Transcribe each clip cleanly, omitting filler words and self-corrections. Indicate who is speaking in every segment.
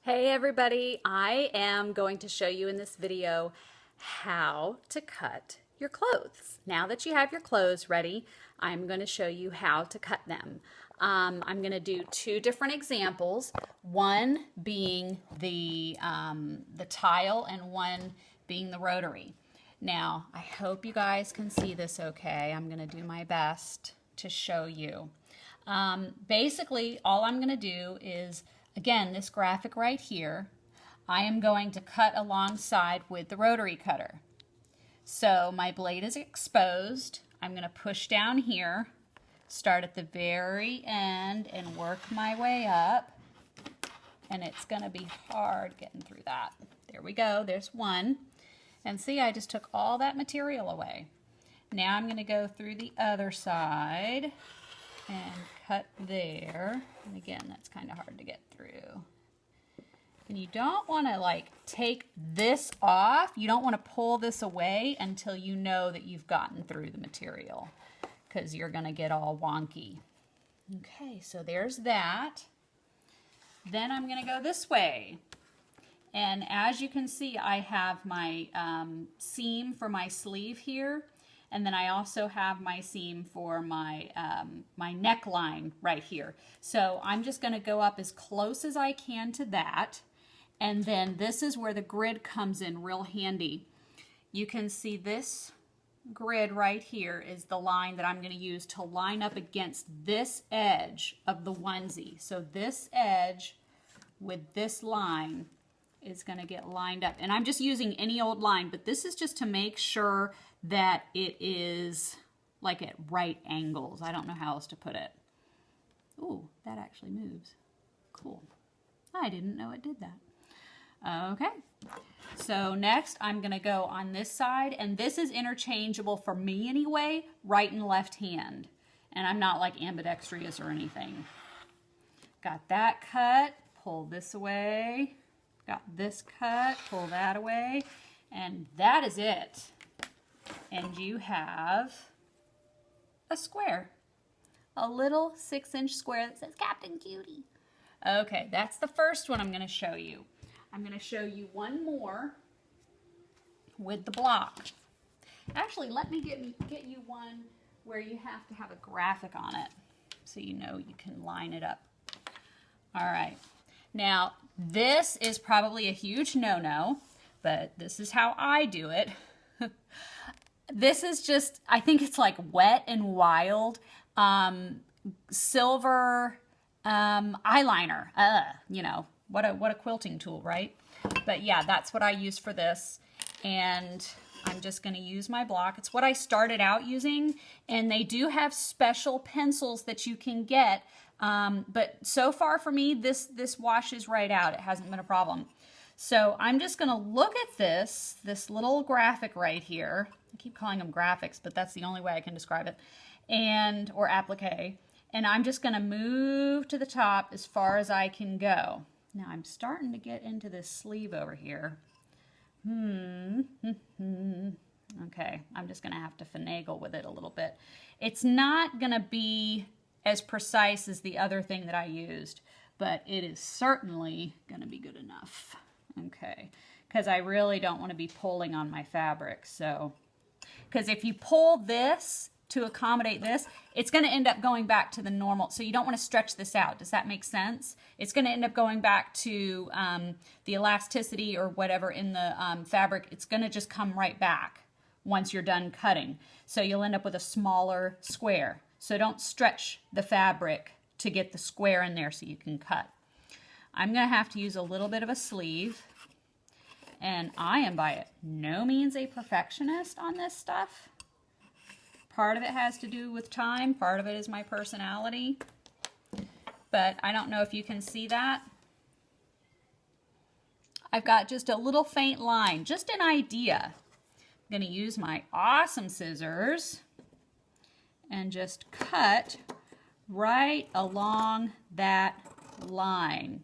Speaker 1: Hey everybody, I am going to show you in this video how to cut your clothes. Now that you have your clothes ready, I'm going to show you how to cut them. I'm going to do two different examples, one being the tile and one being the rotary. Now, I hope you guys can see this okay. I'm going to do my best to show you. Basically, all I'm going to do is, again, this graphic right here, I am going to cut alongside with the rotary cutter. So my blade is exposed. I'm going to push down here, start at the very end and work my way up. And it's going to be hard getting through that. There we go. There's one. And see, I just took all that material away. Now I'm going to go through the other side and cut there. And again, that's kind of hard to get through. And you don't want to like take this off. You don't want to pull this away until you know that you've gotten through the material, because you're going to get all wonky. Okay, so there's that. Then I'm going to go this way. And as you can see, I have my seam for my sleeve here. And then I also have my seam for my, my neckline right here. So I'm just going to go up as close as I can to that. And then this is where the grid comes in real handy. You can see this grid right here is the line that I'm going to use to line up against this edge of the onesie. So this edge with this line is going to get lined up. And I'm just using any old line, but this is just to make sure that it is like at right angles. I don't know how else to put it. Ooh, that actually moves. Cool. I didn't know it did that. Okay. So next I'm going to go on this side, and this is interchangeable for me anyway, right and left hand. And I'm not like ambidextrous or anything. Got that cut, pull this away. Got this cut, pull that away, and that is it. And you have a square, a little 6-inch square that says Captain Cutie. Okay, that's the first one I'm going to show you. I'm going to show you one more with the block. Actually, let me get you one where you have to have a graphic on it so you know you can line it up. All right. Now, this is probably a huge no-no, but this is how I do it. This is just, I think it's like Wet and Wild silver eyeliner. You know, what a quilting tool, right? But yeah, that's what I use for this. And I'm just going to use my block. It's what I started out using, and they do have special pencils that you can get. But so far for me, this washes right out. It hasn't been a problem. So I'm just going to look at this little graphic right here. I keep calling them graphics, but that's the only way I can describe it. Or applique. And I'm just going to move to the top as far as I can go. Now I'm starting to get into this sleeve over here. Okay, I'm just going to have to finagle with it a little bit. It's not going to be as precise as the other thing that I used, but it is certainly going to be good enough. Okay, because I really don't want to be pulling on my fabric. So, because if you pull this to accommodate this, it's going to end up going back to the normal. So you don't want to stretch this out. Does that make sense? It's going to end up going back to the elasticity or whatever in the fabric. It's going to just come right back once you're done cutting. So you'll end up with a smaller square. So don't stretch the fabric to get the square in there so you can cut. I'm going to have to use a little bit of a sleeve. And I am by no means a perfectionist on this stuff. Part of it has to do with time. Part of it is my personality. But I don't know if you can see that. I've got just a little faint line, just an idea. I'm going to use my awesome scissors and just cut right along that line.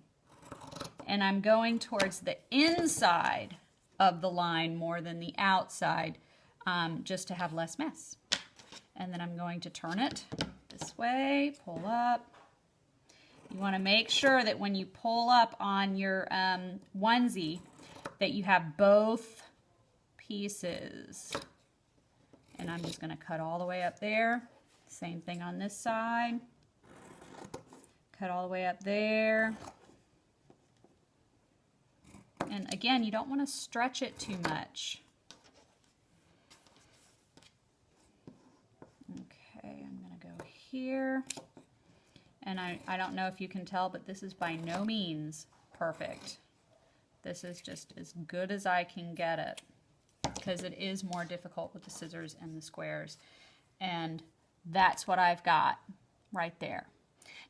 Speaker 1: And I'm going towards the inside of the line more than the outside, just to have less mess. And then I'm going to turn it this way, pull up, You want to make sure that when you pull up on your onesie that you have both pieces. And I'm just going to cut all the way up there. Same thing on this side. Cut all the way up there. And again, you don't want to stretch it too much. Okay, I'm going to go here. And I don't know if you can tell, but this is by no means perfect. This is just as good as I can get it, because it is more difficult with the scissors and the squares. And that's what I've got right there.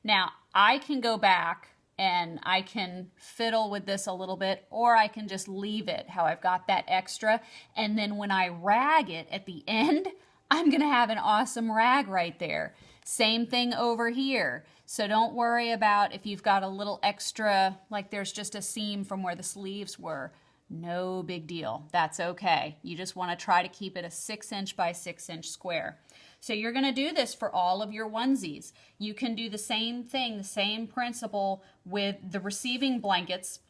Speaker 1: Now, I can go back and I can fiddle with this a little bit, or I can just leave it how I've got that extra. And then when I rag it at the end, I'm going to have an awesome rag right there. Same thing over here. So don't worry about if you've got a little extra, like there's just a seam from where the sleeves were. No big deal. That's okay. You just want to try to keep it a 6" by 6" square. So you're going to do this for all of your onesies. You can do the same thing, the same principle with the receiving blankets.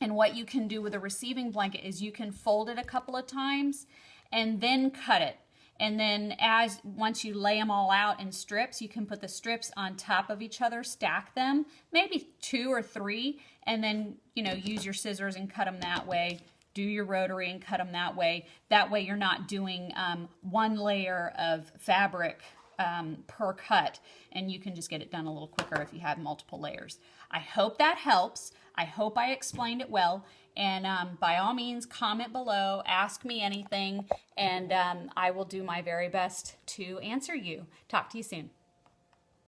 Speaker 1: And what you can do with a receiving blanket is you can fold it a couple of times and then cut it. And then once you lay them all out in strips, you can put the strips on top of each other, stack them, maybe 2 or 3, and then, use your scissors and cut them that way. Do your rotary and cut them that way. That way you're not doing one layer of fabric per cut, and you can just get it done a little quicker if you have multiple layers. I hope that helps. I hope I explained it well. And by all means, comment below, ask me anything, and I will do my very best to answer you. Talk to you soon.